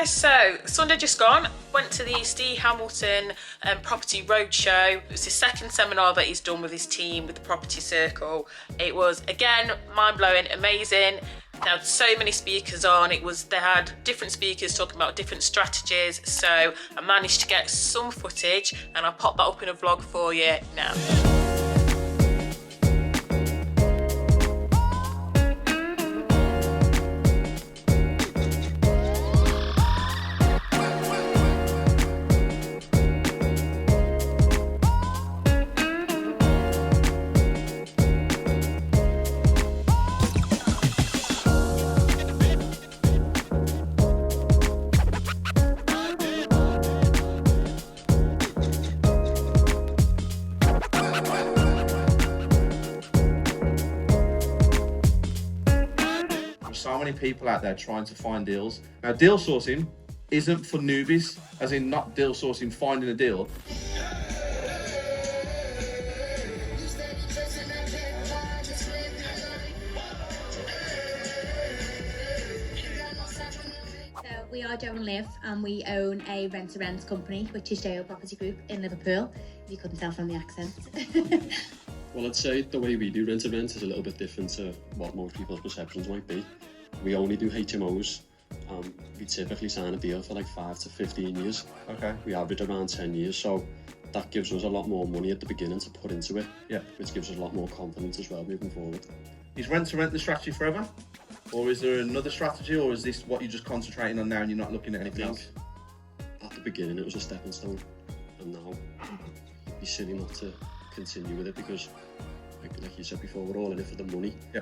guys, so Sunday just gone, went to the Ste Hamilton Property Roadshow. It was his second seminar that he's done with his team with the Property Circle. It was, again, mind-blowing, amazing. They had so many speakers on. They had different speakers talking about different strategies, so I managed to get some footage and I'll pop that up in a vlog for you now. So many people out there trying to find deals. Now, deal sourcing isn't for newbies, as in not deal sourcing, finding a deal. We are Joe and Liv, and we own a rent-to-rent company, which is JO Property Group in Liverpool, if you couldn't tell from the accent. Well, I'd say the way we do rent-to-rent is a little bit different to what most people's perceptions might be. We only do HMOs. We typically sign a deal for like 5 to 15 years. Okay. We average around 10 years, so that gives us a lot more money at the beginning to put into it, yeah, which gives us a lot more confidence as well moving forward. Is rent-to-rent the strategy forever? Or is there another strategy, or is this what you're just concentrating on now and you're not looking at anything else? At the beginning it was a stepping stone, and now it'd be silly not to continue with it because, like you said before, we're all in it for the money. Yeah.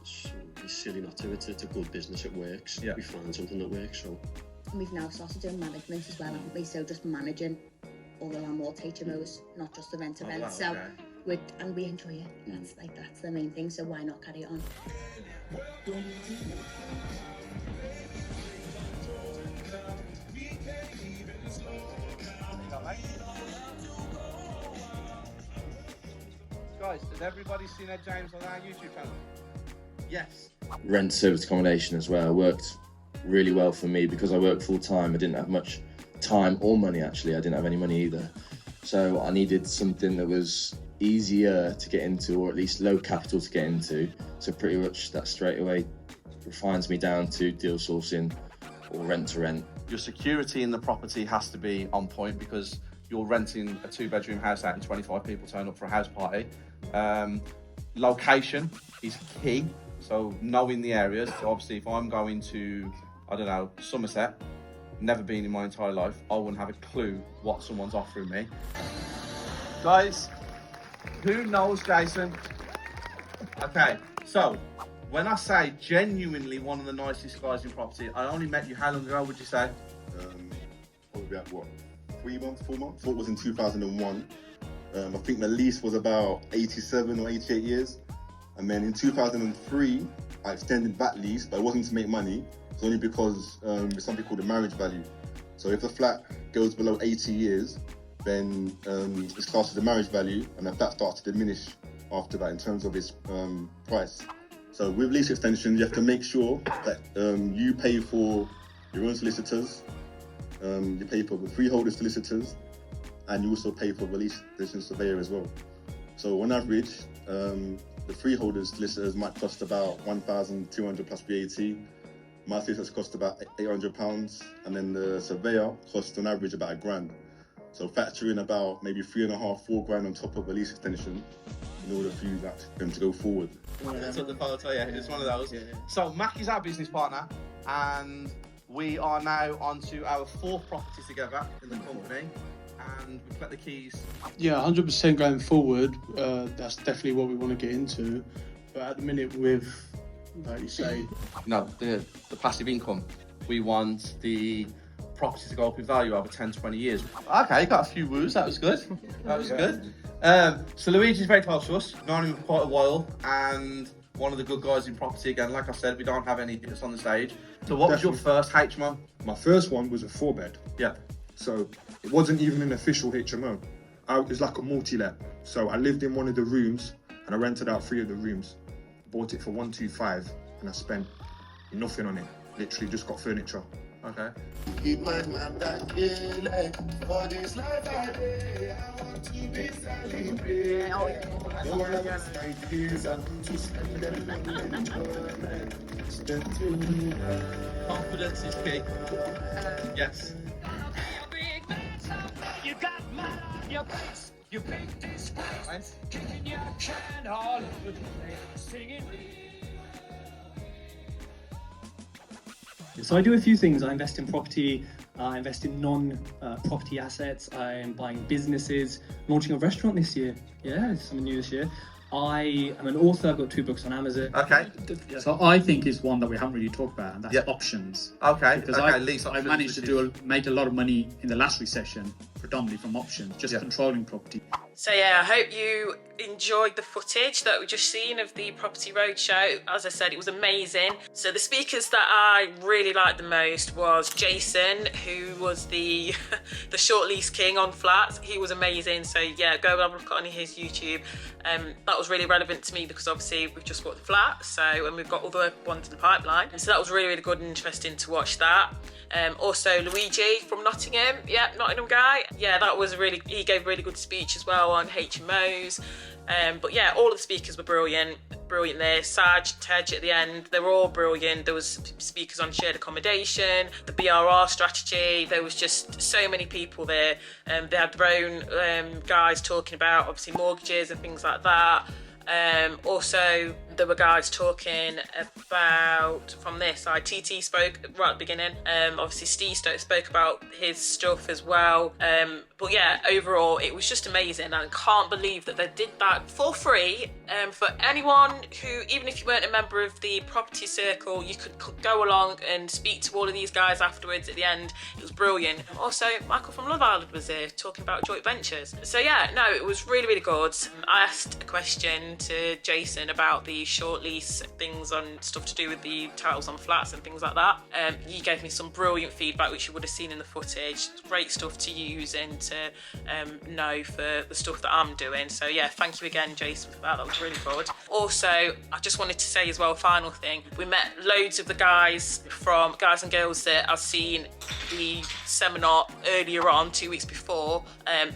So it'd be silly not to. It's a good business, it works. Yeah. We find something that works, so. And we've now started doing management as well, haven't we? So just managing all the landlords' HMOs, not just the rent-to-rent. Wow, so okay. and we enjoy it. That's the main thing. So why not carry it on? Guys, has everybody seen Ed James on our YouTube channel? Yes. Rent service accommodation as well worked really well for me because I work full time. I didn't have much time or money, actually. I didn't have any money either. So I needed something that was easier to get into, or at least low capital to get into. So pretty much that straight away refines me down to deal sourcing or rent to rent. Your security in the property has to be on point because you're renting a 2-bedroom house out and 25 people turn up for a house party. Location is key, so knowing the areas. So obviously if I'm going to, I don't know, Somerset, never been in my entire life, I wouldn't have a clue what someone's offering me. Guys, who knows Jason? Okay, so when I say genuinely one of the nicest guys in property, I only met you how long ago, would you say? Probably about what, 3 months, 4 months? I thought it was in 2001. I think the lease was about 87 or 88 years. And then in 2003, I extended that lease, but it wasn't to make money. It's only because it's something called the marriage value. So if the flat goes below 80 years, then it's classed as the marriage value, and the flat starts to diminish after that in terms of its price. So with lease extensions, you have to make sure that you pay for your own solicitors, you pay for the freeholder solicitors, and you also pay for the lease extension surveyor as well. So on average, the freeholder solicitors might cost about £1,200 plus VAT. My solicitors cost about £800, and then the surveyor costs on average about £1,000. So factor in about maybe £3.5, £4 on top of the lease extension in order for you to go forward. That's what the photo, yeah, it's one of those. Yeah. So Mac is our business partner, and we are now on to our 4th property together in the company, and we collect the keys. Yeah, 100% going forward, that's definitely what we want to get into. But at the minute with, like you say... No, the passive income. We want the property to go up in value over 10, 20 years. Okay, got a few woos, that was good. That was good. So Luigi's very close to us, known him for quite a while, and one of the good guys in property. Again, like I said, we don't have any hits on the stage. So what was your first HMO? My first one was a 4-bed. Yeah. So it wasn't even an official HMO. It was like a multi-let. So I lived in one of the rooms and I rented out 3 of the rooms. Bought it for 125 and I spent nothing on it. Literally just got furniture. Okay. Keep my mind that feeling for this life I live. I want to be celebrated. No one else like this. I want to spend them on enjoyment. Confidence is key. Yes. You got mud on your face, you big disgrace, kicking your can all over the place, singing. So I do a few things. I invest in property, I invest in non-property assets, I'm buying businesses, launching a restaurant this year. Yeah, it's something new this year. I am an author, I've got 2 books on Amazon. Okay. So I think is one that we haven't really talked about, and that's Yep. options. Okay. Because okay. I Lease options, managed to which is- make a lot of money in the last recession, predominantly from options, just controlling property. So yeah, I hope you enjoyed the footage that we just seen of the Property Roadshow. As I said, it was amazing. So the speakers that I really liked the most was Jason, who was the the short lease king on flats. He was amazing. So yeah, go have a look on his YouTube. That was really relevant to me because obviously we've just bought the flat, and we've got other ones in the pipeline. So that was really, really good and interesting to watch that. Also Luigi from Nottingham, yeah, Nottingham guy. Yeah, that was he gave a really good speech as well on HMOs. But yeah, all of the speakers were brilliant there. Saj, Tej at the end, they were all brilliant. There was speakers on shared accommodation, the BRR strategy. There was just so many people there. They had their own guys talking about obviously mortgages and things like that. Also, there were guys talking about, from this side, TT spoke right at the beginning. Obviously, Steve spoke about his stuff as well. But yeah, overall, it was just amazing. And I can't believe that they did that for free. For anyone who, even if you weren't a member of the property circle, you could go along and speak to all of these guys afterwards at the end. It was brilliant. Also, Michael from Love Island was there talking about joint ventures. So yeah, no, it was really, really good. I asked a question to Jason about the short lease things on stuff to do with the titles on flats and things like that. He gave me some brilliant feedback, which you would have seen in the footage. Great stuff to use and to know for the stuff that I'm doing. So yeah, thank you again, Jason, for that. That was really good. Also, I just wanted to say as well, final thing, we met loads of the guys and girls that I've seen the seminar earlier on, 2 weeks before.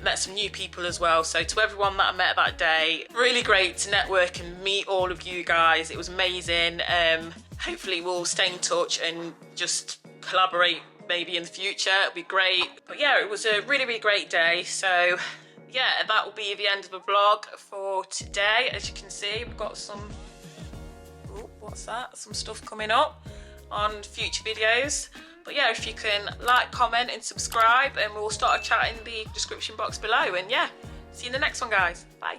Met some new people as well. So to everyone that I met that day, really great to network and meet all of you guys. It was amazing. Hopefully we'll stay in touch and just collaborate maybe in the future. It'll be great. But yeah, it was a really, really great day. So yeah, that will be the end of the vlog for today. As you can see, we've got some, what's that? Some stuff coming up on future videos. But yeah, if you can like, comment and subscribe, and we'll start a chat in the description box below. And yeah, see you in the next one, guys. Bye.